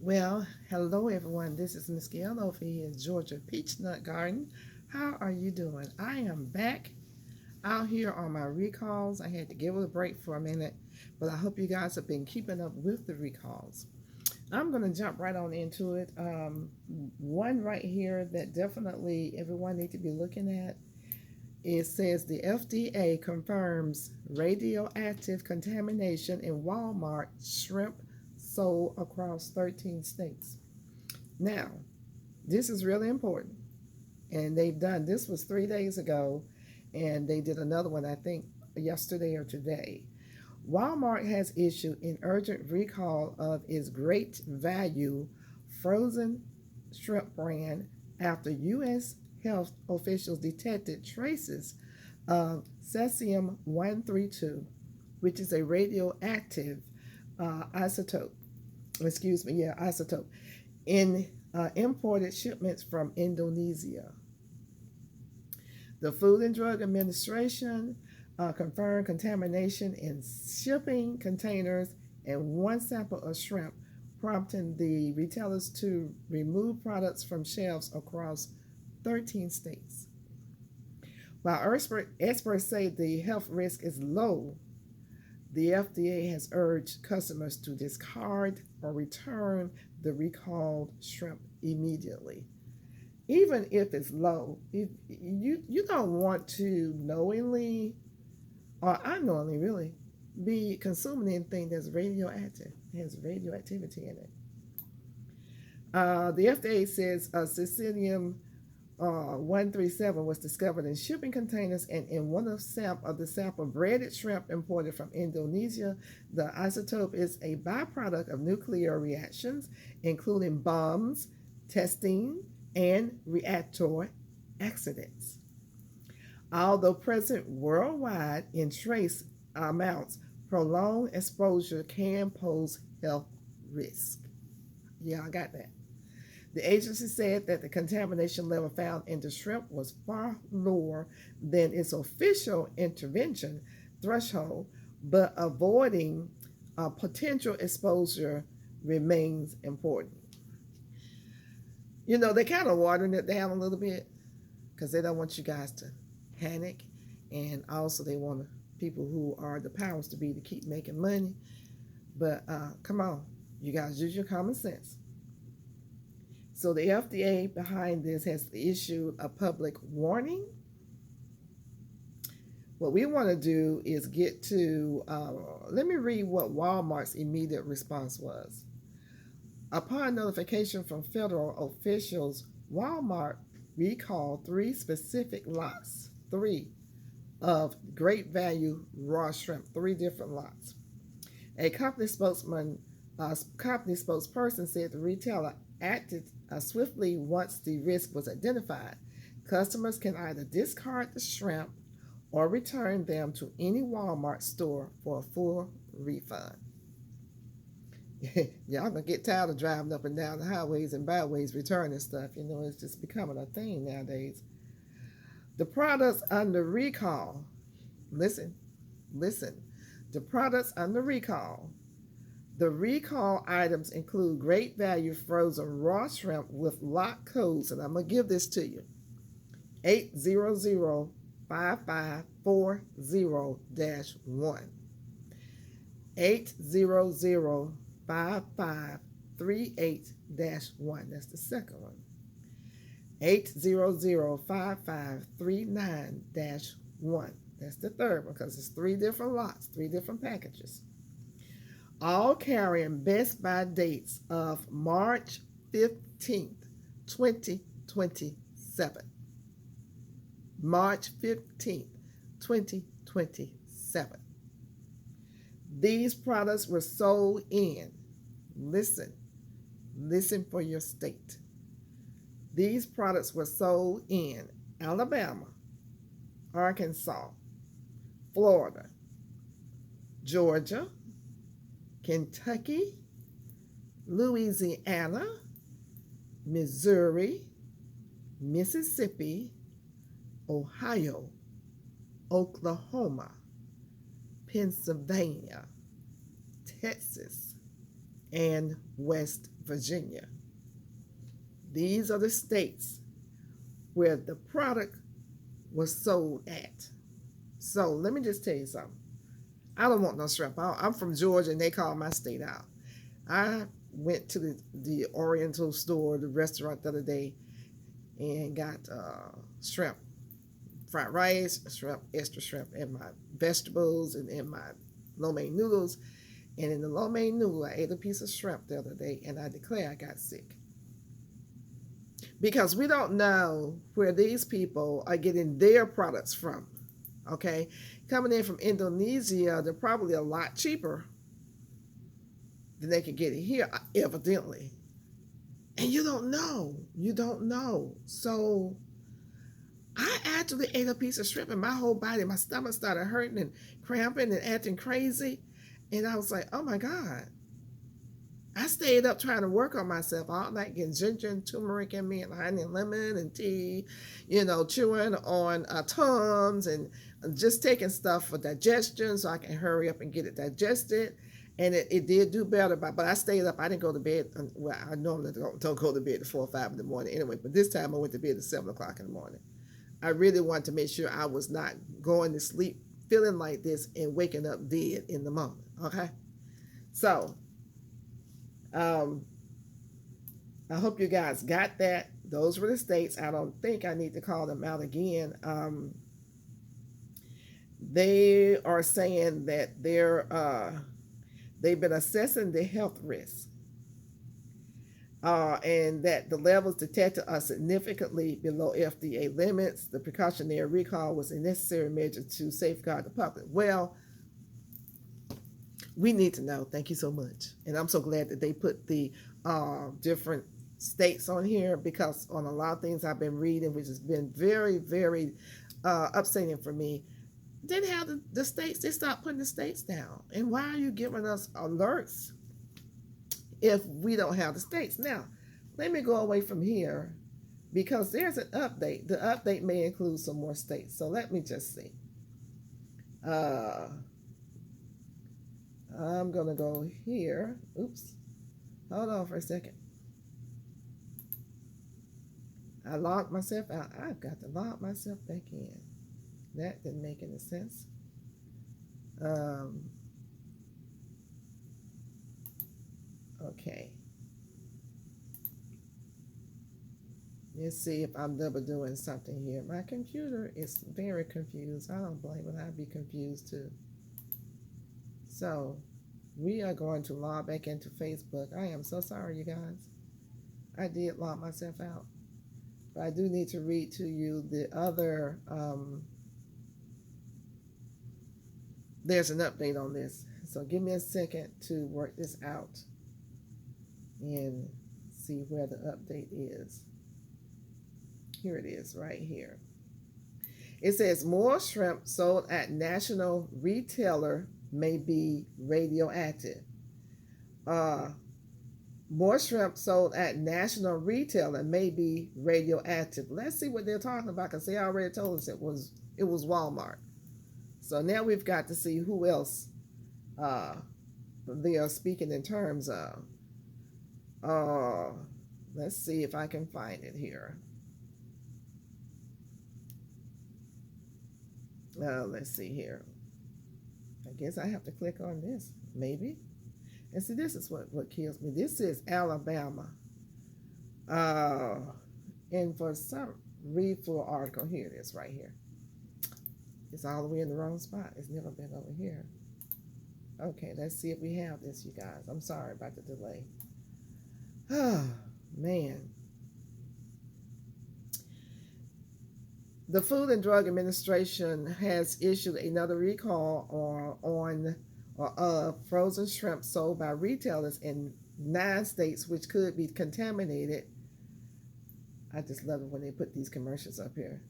Well, hello everyone. This is Miss Gail over here in Georgia Peachnut Garden. How are you doing? I am back out here on my recalls. I had to give it a break for a minute, but I hope you guys have been keeping up with the recalls. I'm going to jump right on into it. One right here that definitely everyone needs to be looking at. It says the FDA confirms radioactive contamination in Walmart shrimp sold across 13 states. Now, this is really important. And they've done this was 3 days ago, and they did another one, I think, yesterday or today. Walmart has issued an urgent recall of its great value frozen shrimp brand after U.S. health officials detected traces of cesium 132, which is a radioactive isotope. Isotope in imported shipments from Indonesia. The Food and Drug Administration confirmed contamination in shipping containers and one sample of shrimp, prompting the retailers to remove products from shelves across 13 states. While experts say the health risk is low, the FDA has urged customers to discard or return the recalled shrimp immediately. Even if it's low, if you don't want to knowingly or unknowingly really be consuming anything that's radioactive, has radioactivity in it. The FDA says cesium 137 was discovered in shipping containers and in one of the sample breaded shrimp imported from Indonesia. The isotope is a byproduct of nuclear reactions, including bombs, testing, and reactor accidents. Although present worldwide in trace amounts, prolonged exposure can pose health risk. Yeah, I got that. The agency said that the contamination level found in the shrimp was far lower than its official intervention threshold, but avoiding potential exposure remains important. You know, they're kind of watering it down a little bit because they don't want you guys to panic, and also they want people who are the powers to be to keep making money. But come on, you guys use your common sense. So the FDA behind this has issued a public warning. What we want to do is get to, let me read what Walmart's immediate response was. Upon notification from federal officials, Walmart recalled three specific lots, of great value raw shrimp, three different lots. A company spokesperson said the retailer acted swiftly once the risk was identified. Customers can either discard the shrimp or return them to any Walmart store for a full refund. Y'all gonna get tired of driving up and down the highways and byways returning stuff. You know, it's just becoming a thing nowadays. The products under recall, listen, the products under recall. The recall items include great value frozen raw shrimp with lot codes, and I'm going to give this to you. 800-5540-1. 800-5538-1. That's the second one. 800-5539-1. That's the third one because it's three different lots, three different packages. All carrying best by dates of March 15th, 2027. March 15th, 2027. These products were sold in, listen for your state. These products were sold in Alabama, Arkansas, Florida, Georgia, Kentucky, Louisiana, Missouri, Mississippi, Ohio, Oklahoma, Pennsylvania, Texas, and West Virginia. These are the states where the product was sold at. So let me just tell you something. I don't want no shrimp. I'm from Georgia, and they call my state out. I went to the Oriental store, the restaurant the other day, and got shrimp, fried rice, shrimp, extra shrimp, and my vegetables, and my lo mein noodles. And in the lo mein noodle, I ate a piece of shrimp the other day, and I declare I got sick. Because we don't know where these people are getting their products from, okay? Coming in from Indonesia, they're probably a lot cheaper than they can get it here, evidently. And you don't know. You don't know. So I actually ate a piece of shrimp, and my whole body, my stomach started hurting and cramping and acting crazy. And I was like, oh my God. I stayed up trying to work on myself all night, getting ginger and turmeric in me and honey and lemon and tea, chewing on Tums and just taking stuff for digestion so I can hurry up and get it digested. And it did do better, but I stayed up. I didn't go to bed. Well, I normally don't go to bed at 4 or 5 in the morning anyway, but this time I went to bed at 7 o'clock in the morning. I really wanted to make sure I was not going to sleep feeling like this and waking up dead in the moment, okay? So, I hope you guys got that. Those were the states. I don't think I need to call them out again. They are saying that they've been assessing the health risks, and that the levels detected are significantly below FDA limits. The precautionary recall was a necessary measure to safeguard the public. Well, we need to know. Thank you so much. And I'm so glad that they put the different states on here, because on a lot of things I've been reading, which has been very, very upsetting for me, didn't have the states. They stopped putting the states down. And why are you giving us alerts if we don't have the states? Now, let me go away from here, because there's an update. The update may include some more states. So let me just see. I'm going to go here. Oops. Hold on for a second. I logged myself out. I've got to log myself back in. That didn't make any sense. Okay. Let's see if I'm double doing something here. My computer is very confused. I don't blame it. I'd be confused too. So we are going to log back into Facebook. I am so sorry, you guys. I did log myself out. But I do need to read to you the other, there's an update on this. So give me a second to work this out and see where the update is. Here it is, right here. It says more shrimp sold at national retailer may be radioactive. More shrimp sold at national retailer may be radioactive. Let's see what they're talking about, because they already told us it was Walmart. So now we've got to see who else they are speaking in terms of. Let's see if I can find it here. Let's see here. I guess I have to click on this, maybe. And see, this is what kills me. This is Alabama. And for some read full article, here it is right here. It's all the way in the wrong spot. It's never been over here. Okay, let's see if we have this, you guys. I'm sorry about the delay. Oh, man. The Food and Drug Administration has issued another recall on frozen shrimp sold by retailers in 9 states, which could be contaminated. I just love it when they put these commercials up here.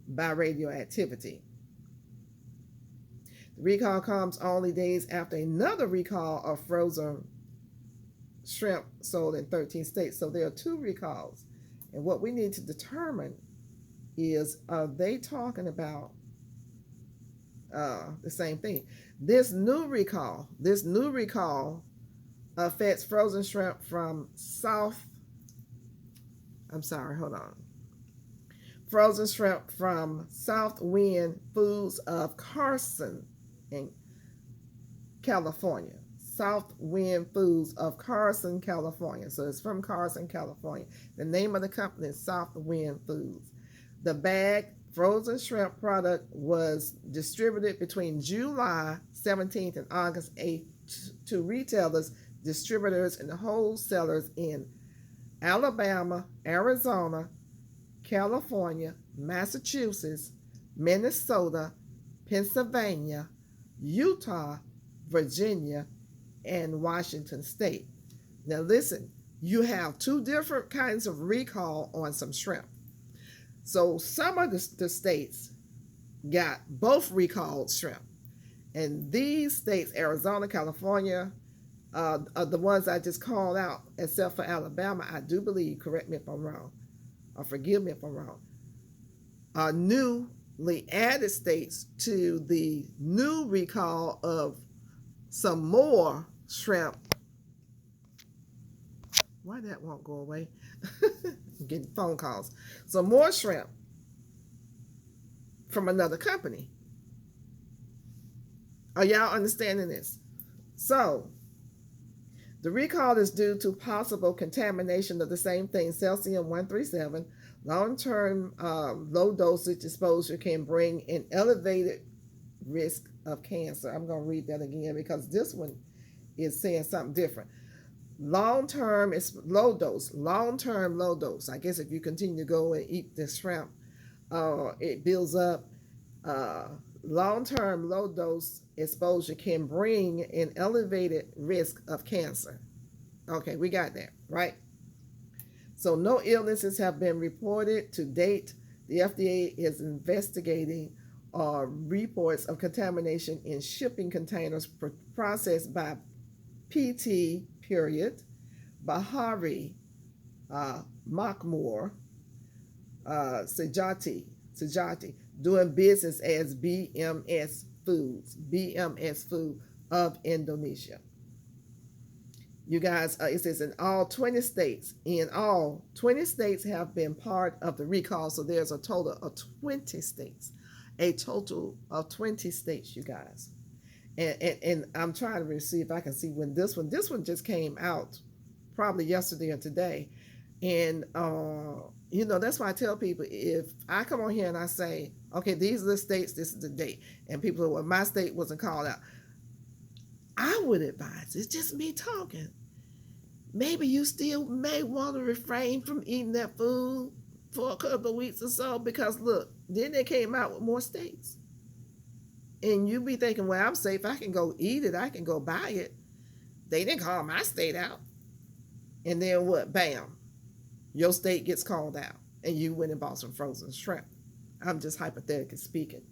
By radioactivity. The recall comes only days after another recall of frozen shrimp sold in 13 states. So there are 2 recalls. And what we need to determine is, are they talking about the same thing? This new recall affects frozen shrimp from frozen shrimp from Southwind Foods of Carson in California. Southwind Foods of Carson, California. So it's from Carson, California. The name of the company is Southwind Foods. The bag frozen shrimp product was distributed between July 17th and August 8th to retailers, distributors, and wholesalers in Alabama, Arizona, California, Massachusetts, Minnesota, Pennsylvania, Utah, Virginia, and Washington State. Now listen, you have two different kinds of recall on some shrimp. So some of the states got both recalled shrimp. And these states, Arizona, California, are the ones I just called out, except for Alabama, I do believe, correct me if I'm wrong, or forgive me if I'm wrong, are newly added states to the new recall of some more shrimp. Why that won't go away? I'm getting phone calls. Some more shrimp from another company. Are y'all understanding this? So, the recall is due to possible contamination of the same thing, cesium-137. Long-term low dosage exposure can bring an elevated risk of cancer. I'm going to read that again because this one is saying something different. Long-term is low dose. Long-term low dose. I guess if you continue to go and eat this shrimp, it builds up. Long-term low dose exposure can bring an elevated risk of cancer. Okay, we got that, right? So no illnesses have been reported to date. The FDA is investigating reports of contamination in shipping containers processed by PT Bahari Makmur Sejati doing business as BMS Food of Indonesia. You guys, it says in all 20 states, have been part of the recall. So there's a total of 20 states, you guys. And I'm trying to see if I can see when this one just came out, probably yesterday or today. And, that's why I tell people, if I come on here and I say, okay, these are the states, this is the date, and people say, well, my state wasn't called out, I would advise, it's just me talking, maybe you still may want to refrain from eating that food for a couple of weeks or so, because look, then they came out with more states. And you be thinking, well, I'm safe, I can go eat it, I can go buy it. They didn't call my state out. And then what? Bam. Your state gets called out. And you went and bought some frozen shrimp. I'm just hypothetically speaking.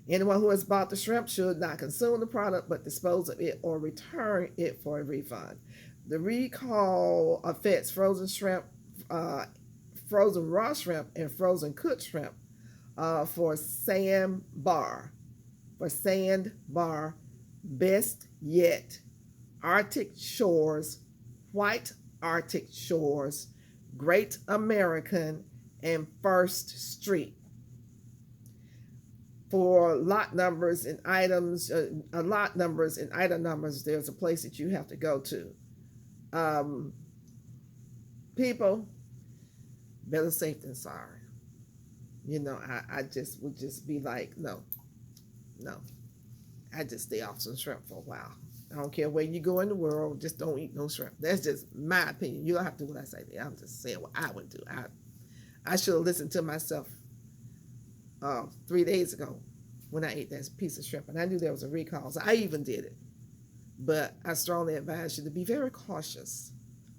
Anyone who has bought the shrimp should not consume the product, but dispose of it or return it for a refund. The recall affects frozen shrimp, frozen raw shrimp, and frozen cooked shrimp for sandbar, best yet, Arctic shores, white Arctic shores, Great American, and First Street. For lot numbers and items, item numbers, there's a place that you have to go to. People, better safe than sorry. I just would just be like, no. I just stay off some shrimp for a while. I don't care where you go in the world, just don't eat no shrimp. That's just my opinion. You don't have to do what I say. I'm just saying what I would do. I should have listened to myself 3 days ago when I ate that piece of shrimp, and I knew there was a recall, so I even did it. But I strongly advise you to be very cautious,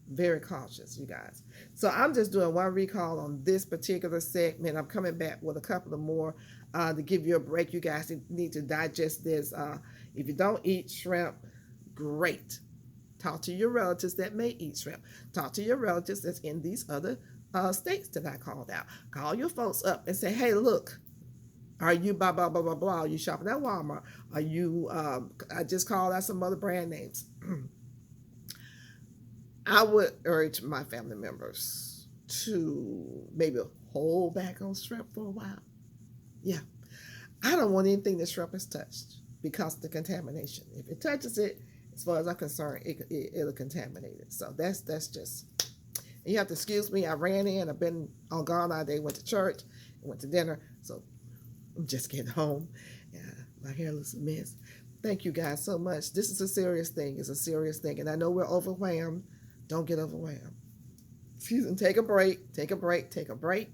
you guys. So I'm just doing one recall on this particular segment. I'm coming back with a couple of more to give you a break. You guys need to digest this. If you don't eat shrimp, great. Talk to your relatives that may eat shrimp. Talk to your relatives that's in these other states that I called out. Call your folks up and say, hey, look, are you blah, blah, blah, blah, blah? Are you shopping at Walmart? Are you, I just called out some other brand names. I would urge my family members to maybe hold back on shrimp for a while. Yeah, I don't want anything that shrimp has touched because of the contamination. If it touches it, as far as I'm concerned, it'll contaminate it. So that's just. You have to excuse me. I ran in. I've been on gone all day. Went to church. Went to dinner. So I'm just getting home. Yeah, my hair looks a mess. Thank you guys so much. This is a serious thing. It's a serious thing, and I know we're overwhelmed. Don't get overwhelmed. Excuse me. Take a break. Take a break. Take a break.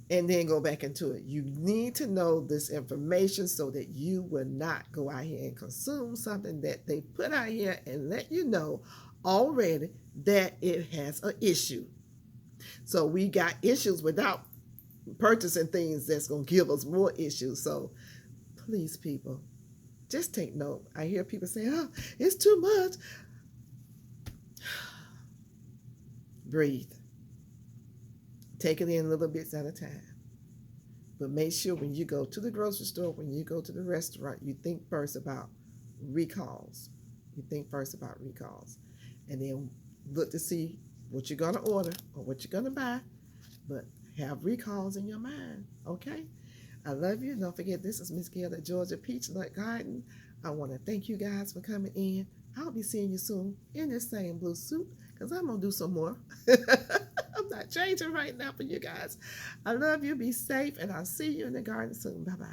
And then go back into it. You need to know this information so that you will not go out here and consume something that they put out here and let you know already that it has an issue. So we got issues without purchasing things that's going to give us more issues. So please, people, just take note. I hear people say, oh, it's too much. Breathe. Take it in little bits at a time. But make sure when you go to the grocery store, when you go to the restaurant, you think first about recalls. You think first about recalls. And then look to see what you're going to order or what you're going to buy. But have recalls in your mind, okay? I love you. Don't forget, this is Miss Gail at Georgia Peachnut Garden. I want to thank you guys for coming in. I'll be seeing you soon in this same blue suit because I'm going to do some more. I'm not changing right now for you guys. I love you. Be safe, and I'll see you in the garden soon. Bye-bye.